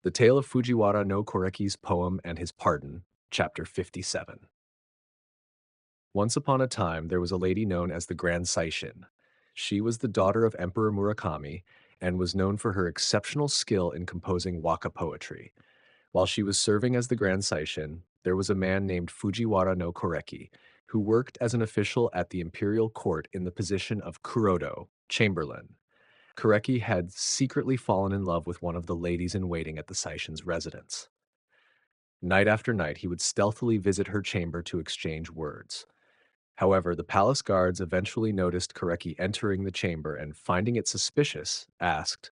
The Tale of Fujiwara no Koreki's Poem and His Pardon, Chapter 57. Once upon a time, there was a lady known as the Grand Saishin. She was the daughter of Emperor Murakami and was known for her exceptional skill in composing waka poetry. While she was serving as the Grand Saishin, there was a man named Fujiwara no Koreki, who worked as an official at the imperial court in the position of Kurodo, chamberlain. Koreki had secretly fallen in love with one of the ladies-in-waiting at the Saishin's residence. Night after night, he would stealthily visit her chamber to exchange words. However, the palace guards eventually noticed Koreki entering the chamber and, finding it suspicious, asked,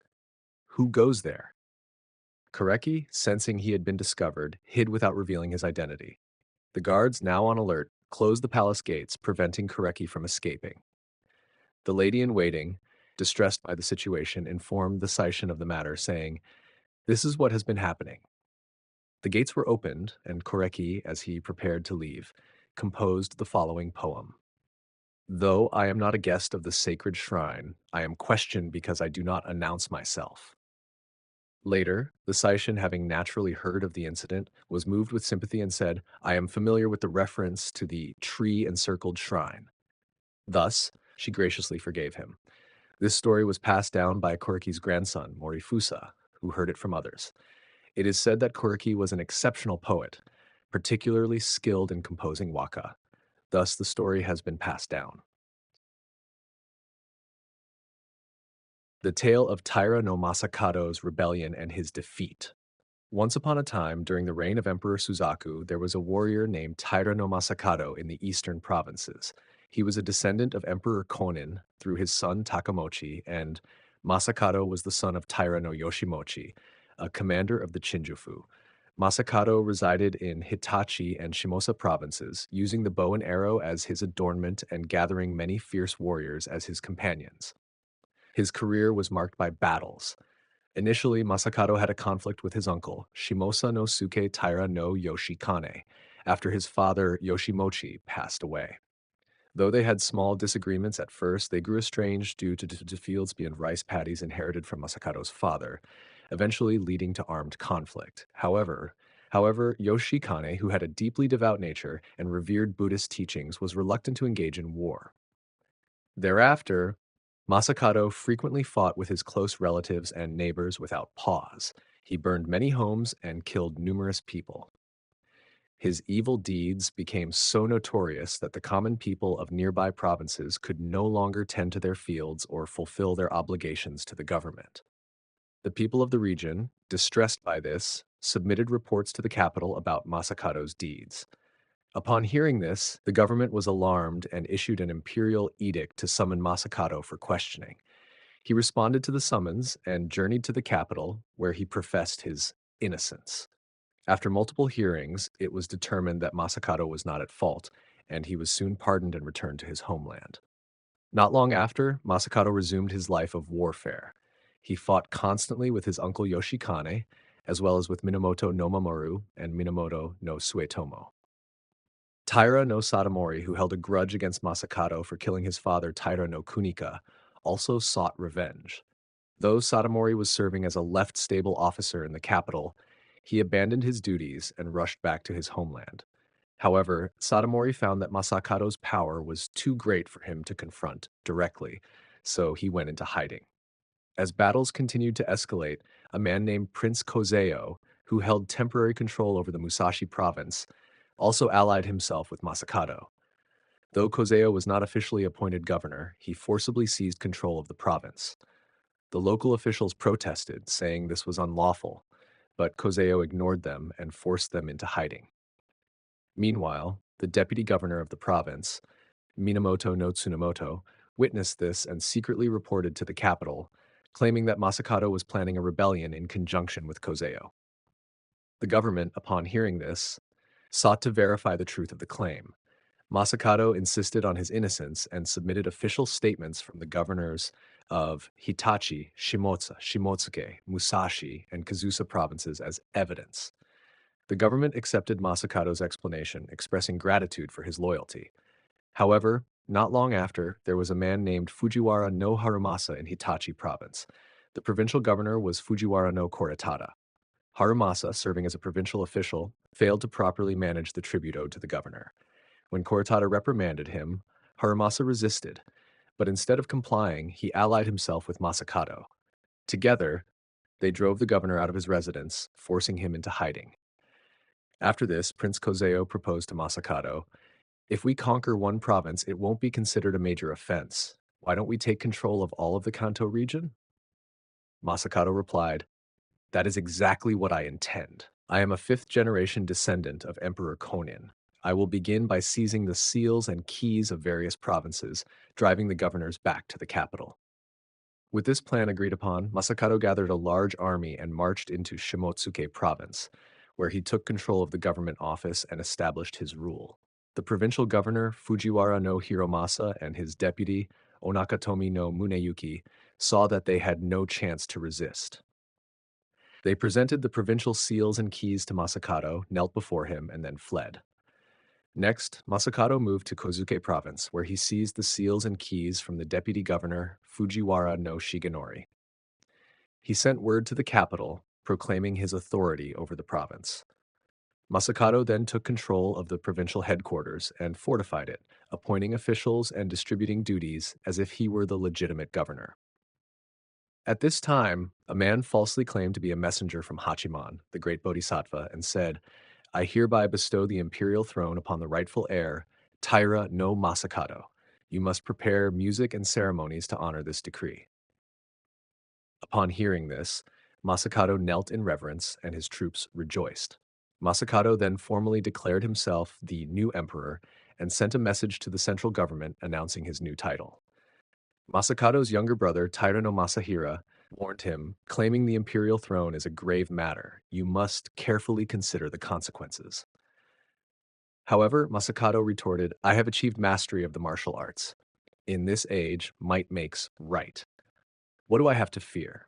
"Who goes there?" Koreki, sensing he had been discovered, hid without revealing his identity. The guards, now on alert, closed the palace gates, preventing Koreki from escaping. The lady-in-waiting, distressed by the situation, informed the Saishin of the matter, saying, "This is what has been happening." The gates were opened, and Koreki, as he prepared to leave, composed the following poem. Though I am not a guest of the sacred shrine, I am questioned because I do not announce myself. Later, the Saishin, having naturally heard of the incident, was moved with sympathy and said, "I am familiar with the reference to the tree-encircled shrine." Thus, she graciously forgave him. This story was passed down by Koreki's grandson, Morifusa, who heard it from others. It is said that Koreki was an exceptional poet, particularly skilled in composing waka. Thus, the story has been passed down. The tale of Taira no Masakado's rebellion and his defeat. Once upon a time, during the reign of Emperor Suzaku, there was a warrior named Taira no Masakado in the eastern provinces. He was a descendant of Emperor Konin through his son Takamochi, and Masakado was the son of Taira no Yoshimochi, a commander of the Chinjufu. Masakado resided in Hitachi and Shimosa provinces, using the bow and arrow as his adornment and gathering many fierce warriors as his companions. His career was marked by battles. Initially, Masakado had a conflict with his uncle, Shimosa no Suke Taira no Yoshikane, after his father Yoshimochi passed away. Though they had small disagreements at first, they grew estranged due to fields beyond rice paddies inherited from Masakado's father, eventually leading to armed conflict. However, Yoshikane, who had a deeply devout nature and revered Buddhist teachings, was reluctant to engage in war. Thereafter, Masakado frequently fought with his close relatives and neighbors without pause. He burned many homes and killed numerous people. His evil deeds became so notorious that the common people of nearby provinces could no longer tend to their fields or fulfill their obligations to the government. The people of the region, distressed by this, submitted reports to the capital about Masakado's deeds. Upon hearing this, the government was alarmed and issued an imperial edict to summon Masakado for questioning. He responded to the summons and journeyed to the capital, where he professed his innocence. After multiple hearings, it was determined that Masakado was not at fault, and he was soon pardoned and returned to his homeland. Not long after, Masakado resumed his life of warfare. He fought constantly with his uncle Yoshikane, as well as with Minamoto no Mamoru and Minamoto no Sumitomo. Taira no Satomori, who held a grudge against Masakado for killing his father Taira no Kunika, also sought revenge. Though Satomori was serving as a left stable officer in the capital, he abandoned his duties and rushed back to his homeland. However, Satomori found that Masakado's power was too great for him to confront directly, so he went into hiding. As battles continued to escalate, a man named Prince Kozeo, who held temporary control over the Musashi province, also allied himself with Masakado. Though Kozeo was not officially appointed governor, he forcibly seized control of the province. The local officials protested, saying this was unlawful, but Kozeo ignored them and forced them into hiding. Meanwhile, the deputy governor of the province, Minamoto no Tsunemoto, witnessed this and secretly reported to the capital, claiming that Masakado was planning a rebellion in conjunction with Kozeo. The government, upon hearing this, sought to verify the truth of the claim. Masakado insisted on his innocence and submitted official statements from the governors of Hitachi, Shimotsuke, Musashi, and Kazusa provinces as evidence. The government accepted Masakado's explanation, expressing gratitude for his loyalty. However, not long after, there was a man named Fujiwara no Harumasa in Hitachi province. The provincial governor was Fujiwara no Koretada. Harumasa, serving as a provincial official, failed to properly manage the tribute owed to the governor. When Koretada reprimanded him, Harumasa resisted, but instead of complying, he allied himself with Masakado. Together, they drove the governor out of his residence, forcing him into hiding. After this, Prince Kozeo proposed to Masakado, "If we conquer one province, it won't be considered a major offense. Why don't we take control of all of the Kanto region?" Masakado replied, "That is exactly what I intend. I am a fifth-generation descendant of Emperor Konin. I will begin by seizing the seals and keys of various provinces, driving the governors back to the capital." With this plan agreed upon, Masakado gathered a large army and marched into Shimotsuke province, where he took control of the government office and established his rule. The provincial governor, Fujiwara no Hiromasa, and his deputy, Onakatomi no Muneyuki, saw that they had no chance to resist. They presented the provincial seals and keys to Masakado, knelt before him, and then fled. Next, Masakado moved to Kozuke province, where he seized the seals and keys from the deputy governor, Fujiwara no Shigenori. He sent word to the capital, proclaiming his authority over the province. Masakado then took control of the provincial headquarters and fortified it, appointing officials and distributing duties as if he were the legitimate governor. At this time, a man falsely claimed to be a messenger from Hachiman, the great bodhisattva, and said, "I hereby bestow the imperial throne upon the rightful heir, Taira no Masakado. You must prepare music and ceremonies to honor this decree." Upon hearing this, Masakado knelt in reverence and his troops rejoiced. Masakado then formally declared himself the new emperor and sent a message to the central government announcing his new title. Masakado's younger brother, Taira no Masahira, warned him, "Claiming the imperial throne is a grave matter. You must carefully consider the consequences." However, Masakado retorted, "I have achieved mastery of the martial arts. In this age, might makes right. What do I have to fear?"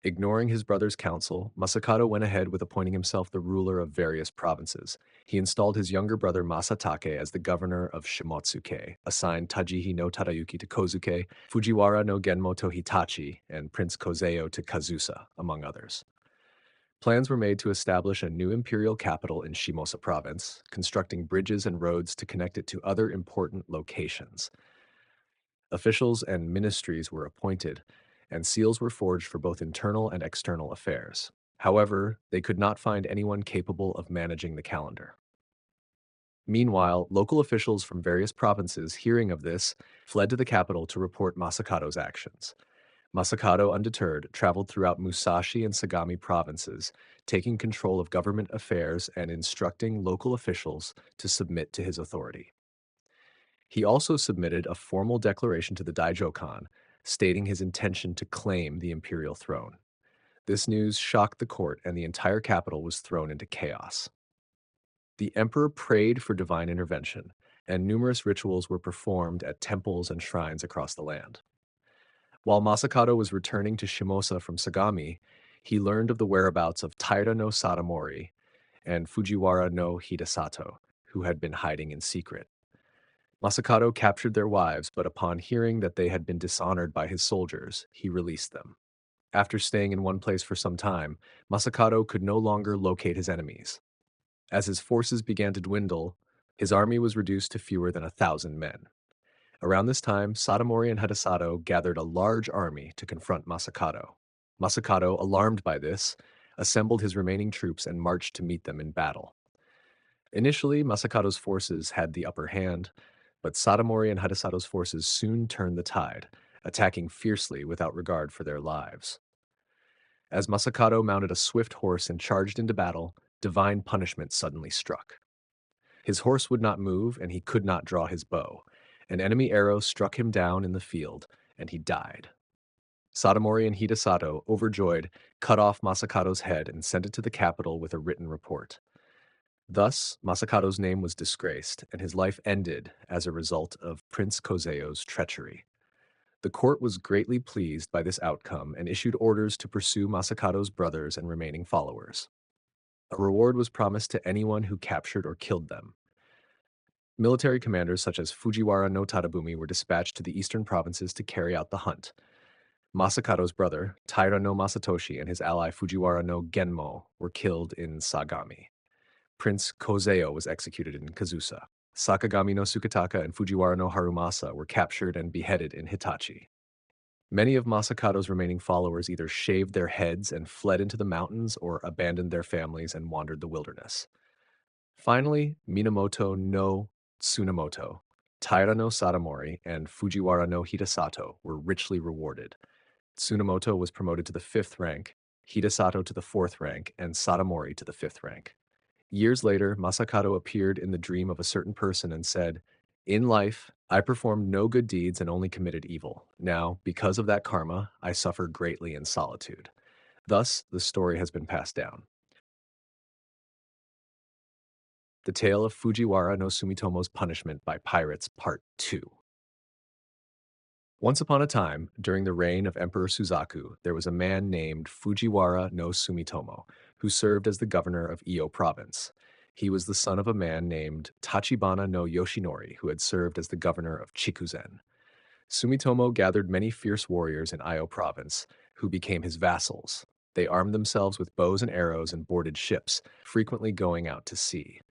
Ignoring his brother's counsel, Masakado went ahead with appointing himself the ruler of various provinces. He installed his younger brother Masatake as the governor of Shimotsuke, assigned Tajihi no Tadayuki to Kozuke, Fujiwara no Genmo to Hitachi, and Prince Kozeo to Kazusa, among others. Plans were made to establish a new imperial capital in Shimosa province, constructing bridges and roads to connect it to other important locations. Officials and ministries were appointed, and seals were forged for both internal and external affairs. However, they could not find anyone capable of managing the calendar. Meanwhile, local officials from various provinces, hearing of this, fled to the capital to report Masakado's actions. Masakado, undeterred, traveled throughout Musashi and Sagami provinces, taking control of government affairs and instructing local officials to submit to his authority. He also submitted a formal declaration to the Daijokan, stating his intention to claim the imperial throne. This news shocked the court, and the entire capital was thrown into chaos. The emperor prayed for divine intervention, and numerous rituals were performed at temples and shrines across the land. While Masakado was returning to Shimosa from Sagami, he learned of the whereabouts of Taira no Sadamori and Fujiwara no Hidesato, who had been hiding in secret. Masakado captured their wives, but upon hearing that they had been dishonored by his soldiers, he released them. After staying in one place for some time, Masakado could no longer locate his enemies. As his forces began to dwindle, his army was reduced to fewer than 1,000 men. Around this time, Sadamori and Hidesato gathered a large army to confront Masakado. Masakado, alarmed by this, assembled his remaining troops and marched to meet them in battle. Initially, Masakado's forces had the upper hand, but Sadamori and Hidesato's forces soon turned the tide, attacking fiercely without regard for their lives. As Masakado mounted a swift horse and charged into battle, divine punishment suddenly struck. His horse would not move, and he could not draw his bow. An enemy arrow struck him down in the field, and he died. Sadamori and Hidesato, overjoyed, cut off Masakado's head and sent it to the capital with a written report. Thus, Masakado's name was disgraced, and his life ended as a result of Prince Kozeo's treachery. The court was greatly pleased by this outcome and issued orders to pursue Masakado's brothers and remaining followers. A reward was promised to anyone who captured or killed them. Military commanders such as Fujiwara no Tadabumi were dispatched to the eastern provinces to carry out the hunt. Masakado's brother, Taira no Masatoshi, and his ally Fujiwara no Genmo were killed in Sagami. Prince Kozeo was executed in Kazusa. Sakagami no Sukataka and Fujiwara no Harumasa were captured and beheaded in Hitachi. Many of Masakado's remaining followers either shaved their heads and fled into the mountains or abandoned their families and wandered the wilderness. Finally, Minamoto no Tsunamoto, Taira no Satomori, and Fujiwara no Hidesato were richly rewarded. Tsunamoto was promoted to the 5th rank, Hidesato to the 4th rank, and Satomori to the 5th rank. Years later, Masakado appeared in the dream of a certain person and said, "In life, I performed no good deeds and only committed evil. Now, because of that karma, I suffer greatly in solitude." Thus, the story has been passed down. The Tale of Fujiwara no Sumitomo's Punishment by Pirates, Part 2. Once upon a time, during the reign of Emperor Suzaku, there was a man named Fujiwara no Sumitomo, who served as the governor of Iyo province. He was the son of a man named Tachibana no Yoshinori, who had served as the governor of Chikuzen. Sumitomo gathered many fierce warriors in Iyo province, who became his vassals. They armed themselves with bows and arrows and boarded ships, frequently going out to sea.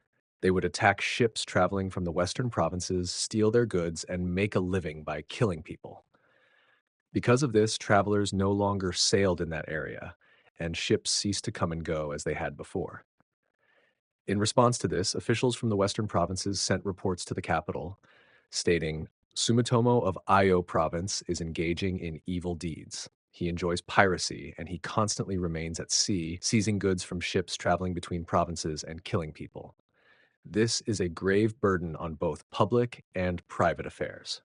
They would attack ships traveling from the western provinces, steal their goods, and make a living by killing people. Because of this, travelers no longer sailed in that area, and ships ceased to come and go as they had before. In response to this, officials from the western provinces sent reports to the capital, stating, "Sumitomo of Iyo province is engaging in evil deeds. He enjoys piracy, and he constantly remains at sea, seizing goods from ships traveling between provinces and killing people. This is a grave burden on both public and private affairs."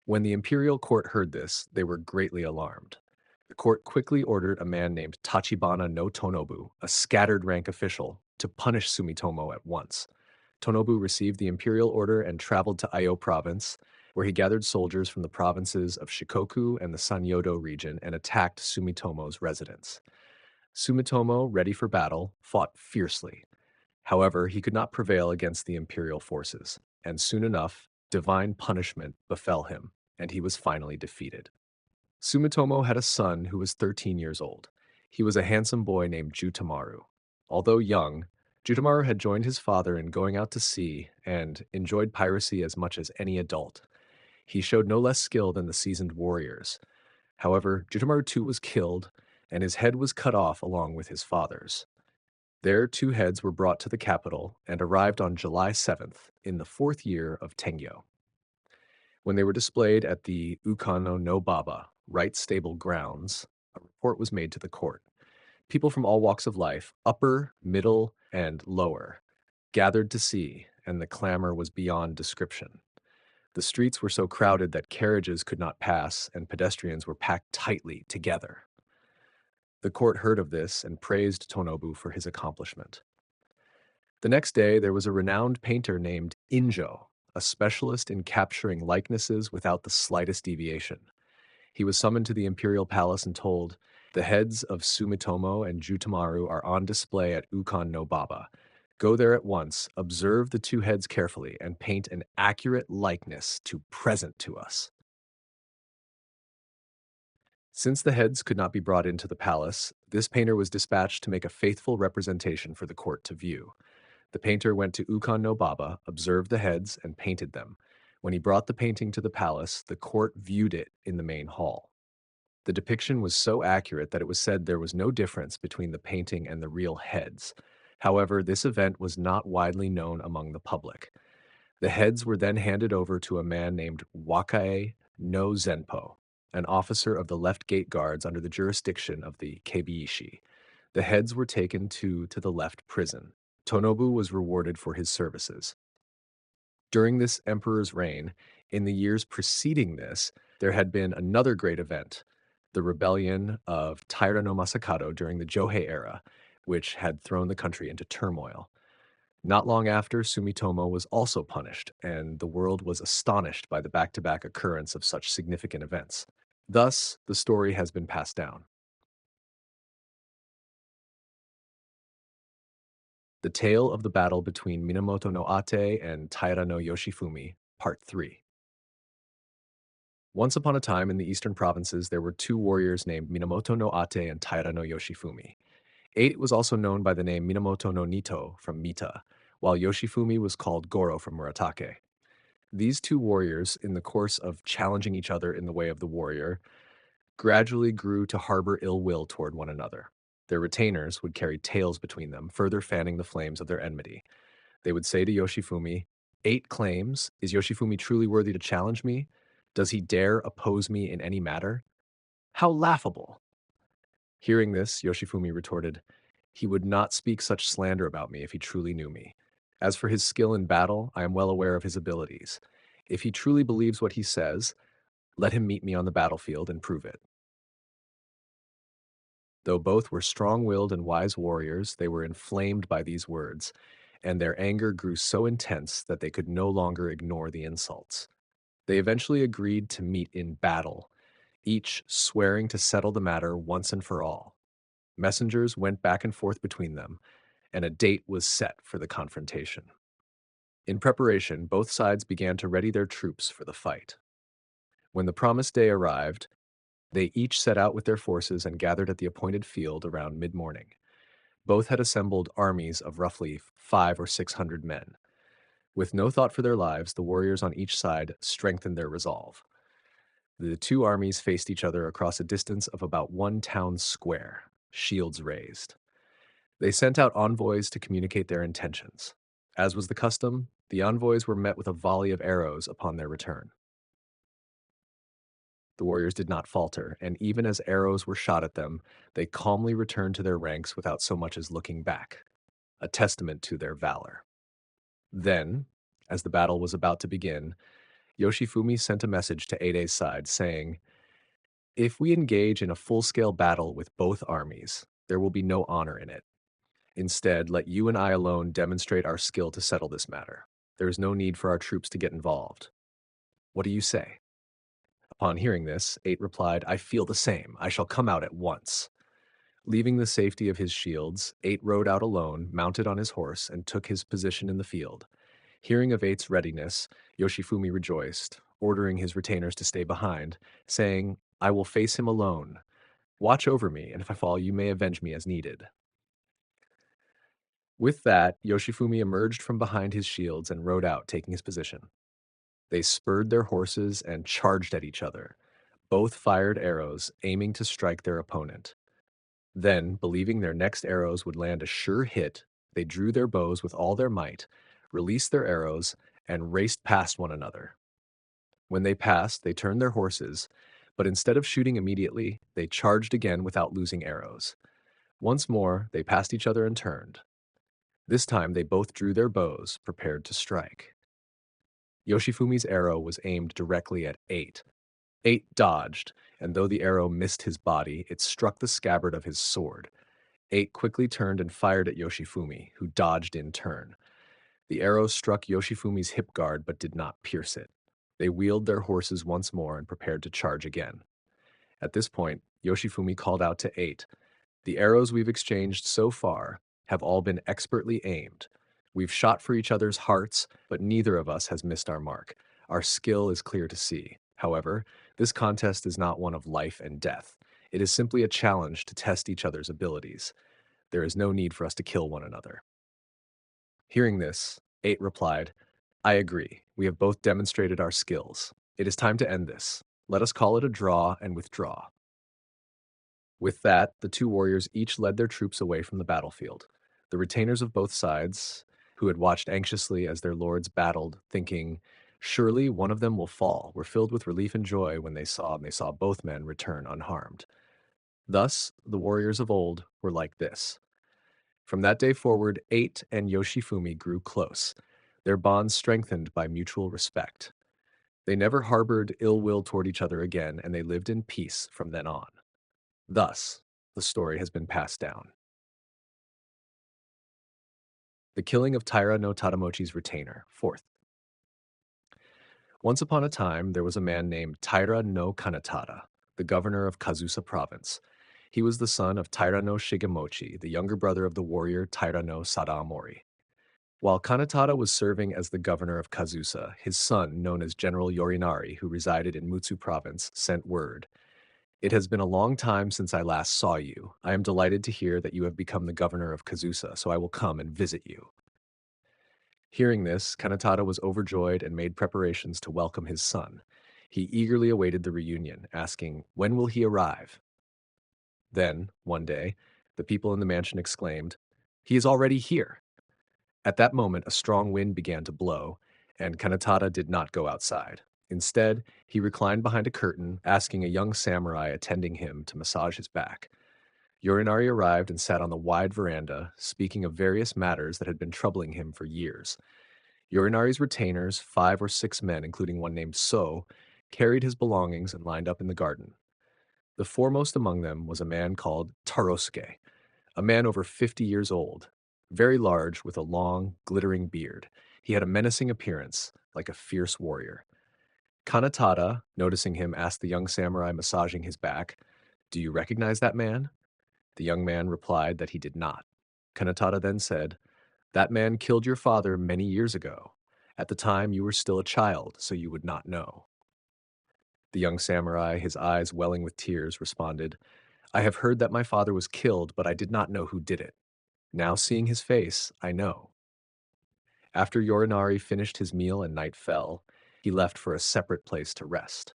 When the imperial court heard this, they were greatly alarmed. The court quickly ordered a man named Tachibana no Tonobu, a scattered rank official, to punish Sumitomo at once. Tonobu received the imperial order and traveled to Iyo province, where he gathered soldiers from the provinces of Shikoku and the Sanyodo region and attacked Sumitomo's residence. Sumitomo, ready for battle, fought fiercely. However, he could not prevail against the imperial forces, and soon enough, divine punishment befell him, and he was finally defeated. Sumitomo had a son who was 13 years old. He was a handsome boy named Jutamaru. Although young, Jutamaru had joined his father in going out to sea and enjoyed piracy as much as any adult. He showed no less skill than the seasoned warriors. However, Jutamaru too was killed, and his head was cut off along with his father's. Their 2 heads were brought to the capital and arrived on July 7th in the 4th year of Tengyo. When they were displayed at the Ukano no Baba, right stable grounds, a report was made to the court. People from all walks of life, upper, middle, and lower, gathered to see, and the clamor was beyond description. The streets were so crowded that carriages could not pass, and pedestrians were packed tightly together. The court heard of this and praised Tonobu for his accomplishment. The next day, there was a renowned painter named Injo, a specialist in capturing likenesses without the slightest deviation. He was summoned to the imperial palace and told, "The heads of Sumitomo and Jutamaru are on display at Ukon no Baba. Go there at once, observe the 2 heads carefully, and paint an accurate likeness to present to us." Since the heads could not be brought into the palace, this painter was dispatched to make a faithful representation for the court to view. The painter went to Ukon no Baba, observed the heads, and painted them. When he brought the painting to the palace, the court viewed it in the main hall. The depiction was so accurate that it was said there was no difference between the painting and the real heads. However, this event was not widely known among the public. The heads were then handed over to a man named Wakae no Zenpo, an officer of the left gate guards under the jurisdiction of the Keibiishi. The heads were taken to the left prison. Tonobu was rewarded for his services. During this emperor's reign, in the years preceding this, there had been another great event, the rebellion of Taira no Masakado during the Johei era, which had thrown the country into turmoil. Not long after, Sumitomo was also punished, and the world was astonished by the back-to-back occurrence of such significant events. Thus, the story has been passed down. The Tale of the Battle between Minamoto no Ate and Taira no Yoshifumi, Part 3. Once upon a time in the eastern provinces, there were two warriors named Minamoto no Ate and Taira no Yoshifumi. Ate was also known by the name Minamoto no Nito from Mita, while Yoshifumi was called Goro from Muratake. These two warriors, in the course of challenging each other in the way of the warrior, gradually grew to harbor ill will toward one another. Their retainers would carry tales between them, further fanning the flames of their enmity. They would say to Yoshifumi, "Eight claims, is Yoshifumi truly worthy to challenge me? Does he dare oppose me in any matter? How laughable!" Hearing this, Yoshifumi retorted, "He would not speak such slander about me if he truly knew me. As for his skill in battle, I am well aware of his abilities. If he truly believes what he says, let him meet me on the battlefield and prove it." Though both were strong-willed and wise warriors, they were inflamed by these words, and their anger grew so intense that they could no longer ignore the insults. They eventually agreed to meet in battle, each swearing to settle the matter once and for all. Messengers went back and forth between them, and a date was set for the confrontation. In preparation, both sides began to ready their troops for the fight. When the promised day arrived, they each set out with their forces and gathered at the appointed field around mid-morning. Both had assembled armies of roughly 500 or 600 men. With no thought for their lives, the warriors on each side strengthened their resolve. The two armies faced each other across a distance of about one town square, shields raised. They sent out envoys to communicate their intentions. As was the custom, the envoys were met with a volley of arrows upon their return. The warriors did not falter, and even as arrows were shot at them, they calmly returned to their ranks without so much as looking back, a testament to their valor. Then, as the battle was about to begin, Yoshifumi sent a message to Eide's side saying, "If we engage in a full-scale battle with both armies, there will be no honor in it. Instead, let you and I alone demonstrate our skill to settle this matter. There is no need for our troops to get involved. What do you say?" Upon hearing this, Eight replied, "I feel the same. I shall come out at once." Leaving the safety of his shields, Eight rode out alone, mounted on his horse, and took his position in the field. Hearing of Eight's readiness, Yoshifumi rejoiced, ordering his retainers to stay behind, saying, "I will face him alone. Watch over me, and if I fall, you may avenge me as needed." With that, Yoshifumi emerged from behind his shields and rode out, taking his position. They spurred their horses and charged at each other. Both fired arrows, aiming to strike their opponent. Then, believing their next arrows would land a sure hit, they drew their bows with all their might, released their arrows, and raced past one another. When they passed, they turned their horses, but instead of shooting immediately, they charged again without losing arrows. Once more, they passed each other and turned. This time, they both drew their bows, prepared to strike. Yoshifumi's arrow was aimed directly at Eight. Eight dodged, and though the arrow missed his body, it struck the scabbard of his sword. Eight quickly turned and fired at Yoshifumi, who dodged in turn. The arrow struck Yoshifumi's hip guard but did not pierce it. They wheeled their horses once more and prepared to charge again. At this point, Yoshifumi called out to Eight, "The arrows we've exchanged so far have all been expertly aimed. We've shot for each other's hearts, but neither of us has missed our mark. Our skill is clear to see. However, this contest is not one of life and death. It is simply a challenge to test each other's abilities. There is no need for us to kill one another." Hearing this, Eight replied, "I agree. We have both demonstrated our skills. It is time to end this. Let us call it a draw and withdraw." With that, the two warriors each led their troops away from the battlefield. The retainers of both sides, who had watched anxiously as their lords battled, thinking, "Surely one of them will fall," were filled with relief and joy when they saw both men return unharmed. Thus, the warriors of old were like this. From that day forward, Eight and Yoshifumi grew close, their bonds strengthened by mutual respect. They never harbored ill will toward each other again, and they lived in peace from then on. Thus, the story has been passed down. The killing of Taira no Tadamochi's retainer, fourth. Once upon a time, there was a man named Taira no Kanatada, the governor of Kazusa province. He was the son of Taira no Shigemochi, the younger brother of the warrior Taira no Sadaamori. While Kanatada was serving as the governor of Kazusa, his son, known as General Yorinari, who resided in Mutsu province, sent word. It has been a long time since I last saw you. I am delighted to hear that you have become the governor of Kazusa, so I will come and visit you. Hearing this, Kanatada was overjoyed and made preparations to welcome his son. He eagerly awaited the reunion, asking, "When will he arrive?" Then, one day, the people in the mansion exclaimed, "He is already here!" At that moment, a strong wind began to blow, and Kanatada did not go outside. Instead, he reclined behind a curtain, asking a young samurai attending him to massage his back. Yorinari arrived and sat on the wide veranda, speaking of various matters that had been troubling him for years. Yorinari's retainers, 5 or 6 men, including one named So, carried his belongings and lined up in the garden. The foremost among them was a man called Tarosuke, a man over 50 years old, very large with a long, glittering beard. He had a menacing appearance, like a fierce warrior. Kanatada, noticing him, asked the young samurai massaging his back, "Do you recognize that man?" The young man replied that he did not. Kanatada then said, "That man killed your father many years ago. At the time, you were still a child, so you would not know." The young samurai, his eyes welling with tears, responded, "I have heard that my father was killed, but I did not know who did it. Now seeing his face, I know." After Yorinari finished his meal and night fell, he left for a separate place to rest.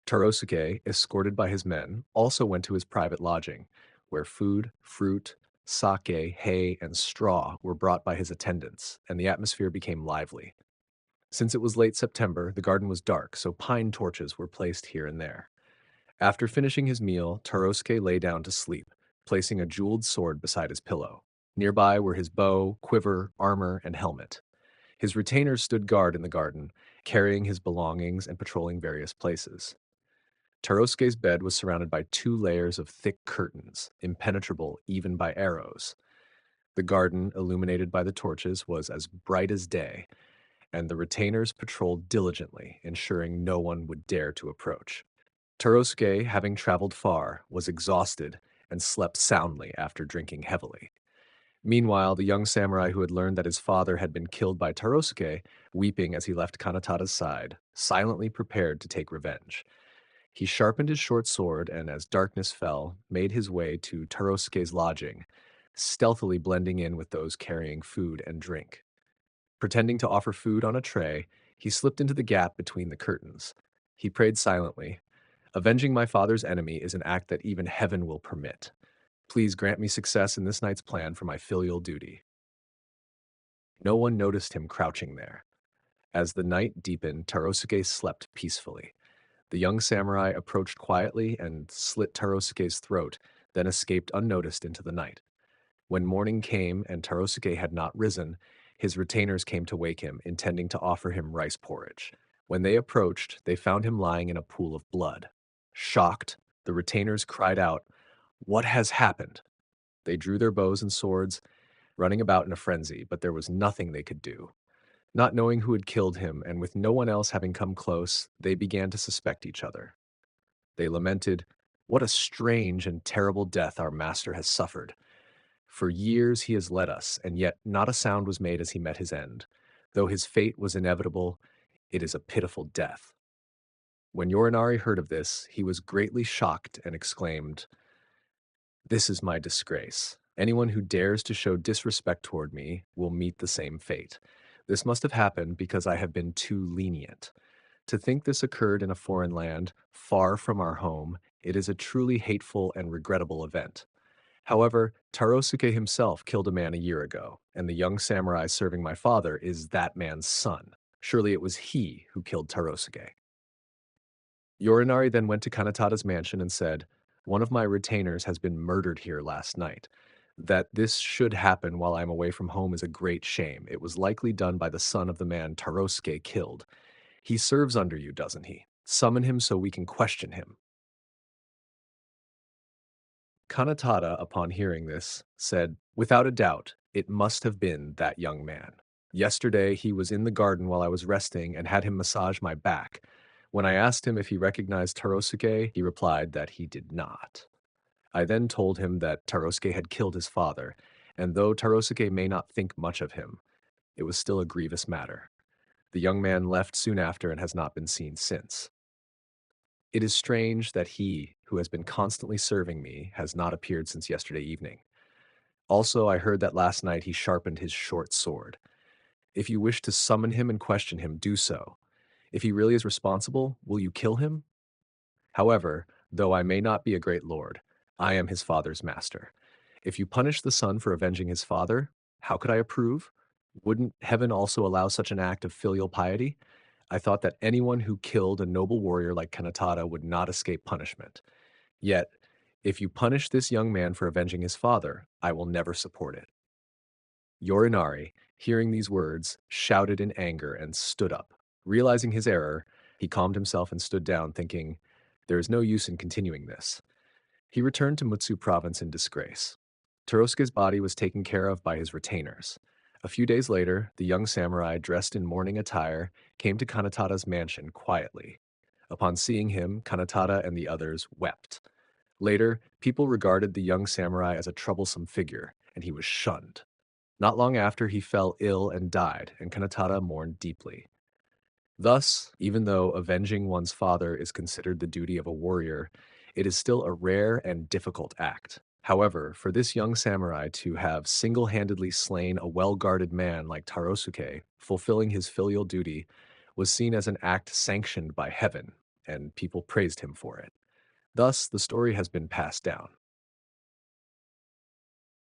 Tarosuke, escorted by his men, also went to his private lodging, where food, fruit, sake, hay, and straw were brought by his attendants, and the atmosphere became lively. Since it was late September, the garden was dark, so pine torches were placed here and there. After finishing his meal, Tarosuke lay down to sleep, placing a jeweled sword beside his pillow. Nearby were his bow, quiver, armor, and helmet. His retainers stood guard in the garden, carrying his belongings and patrolling various places. Tarosuke's bed was surrounded by 2 layers of thick curtains, impenetrable even by arrows. The garden, illuminated by the torches, was as bright as day, and the retainers patrolled diligently, ensuring no one would dare to approach. Tarosuke, having traveled far, was exhausted and slept soundly after drinking heavily. Meanwhile, the young samurai who had learned that his father had been killed by Tarosuke, weeping as he left Kanatada's side, silently prepared to take revenge. He sharpened his short sword and, as darkness fell, made his way to Tarosuke's lodging, stealthily blending in with those carrying food and drink. Pretending to offer food on a tray, he slipped into the gap between the curtains. He prayed silently, "Avenging my father's enemy is an act that even heaven will permit. Please grant me success in this night's plan for my filial duty." No one noticed him crouching there. As the night deepened, Tarosuke slept peacefully. The young samurai approached quietly and slit Tarosuke's throat, then escaped unnoticed into the night. When morning came and Tarosuke had not risen, his retainers came to wake him, intending to offer him rice porridge. When they approached, they found him lying in a pool of blood. Shocked, the retainers cried out, "What has happened?" They drew their bows and swords, running about in a frenzy, but there was nothing they could do. Not knowing who had killed him, and with no one else having come close, they began to suspect each other. They lamented, "What a strange and terrible death our master has suffered. For years he has led us, and yet not a sound was made as he met his end. Though his fate was inevitable, it is a pitiful death." When Yorinari heard of this, he was greatly shocked and exclaimed, "This is my disgrace. Anyone who dares to show disrespect toward me will meet the same fate. This must have happened because I have been too lenient. To think this occurred in a foreign land, far from our home, it is a truly hateful and regrettable event." However, Tarosuke himself killed a man a year ago, and the young samurai serving my father is that man's son. Surely it was he who killed Tarosuke. Yorinari then went to Kanatada's mansion and said, "One of my retainers has been murdered here last night. That this should happen while I am away from home is a great shame. It was likely done by the son of the man Tarosuke killed. He serves under you, doesn't he? Summon him so we can question him." Kanatada, upon hearing this, said, "Without a doubt, it must have been that young man. Yesterday he was in the garden while I was resting and had him massage my back. When I asked him if he recognized Tarosuke, he replied that he did not. I then told him that Tarosuke had killed his father, and though Tarosuke may not think much of him, it was still a grievous matter. The young man left soon after and has not been seen since. It is strange that he, who has been constantly serving me, has not appeared since yesterday evening. Also, I heard that last night he sharpened his short sword. If you wish to summon him and question him, do so. If he really is responsible, will you kill him? However, though I may not be a great lord, I am his father's master. If you punish the son for avenging his father, how could I approve? Wouldn't heaven also allow such an act of filial piety? I thought that anyone who killed a noble warrior like Kanatada would not escape punishment. Yet, if you punish this young man for avenging his father, I will never support it. Yorinari, hearing these words, shouted in anger and stood up. Realizing his error, he calmed himself and stood down, thinking, there is no use in continuing this. He returned to Mutsu province in disgrace. Torosuke's body was taken care of by his retainers. A few days later, the young samurai, dressed in mourning attire, came to Kanatada's mansion quietly. Upon seeing him, Kanatada and the others wept. Later, people regarded the young samurai as a troublesome figure, and he was shunned. Not long after, he fell ill and died, and Kanatada mourned deeply. Thus, even though avenging one's father is considered the duty of a warrior, it is still a rare and difficult act. However, for this young samurai to have single-handedly slain a well-guarded man like Tarosuke, fulfilling his filial duty, was seen as an act sanctioned by heaven, and people praised him for it. Thus, the story has been passed down.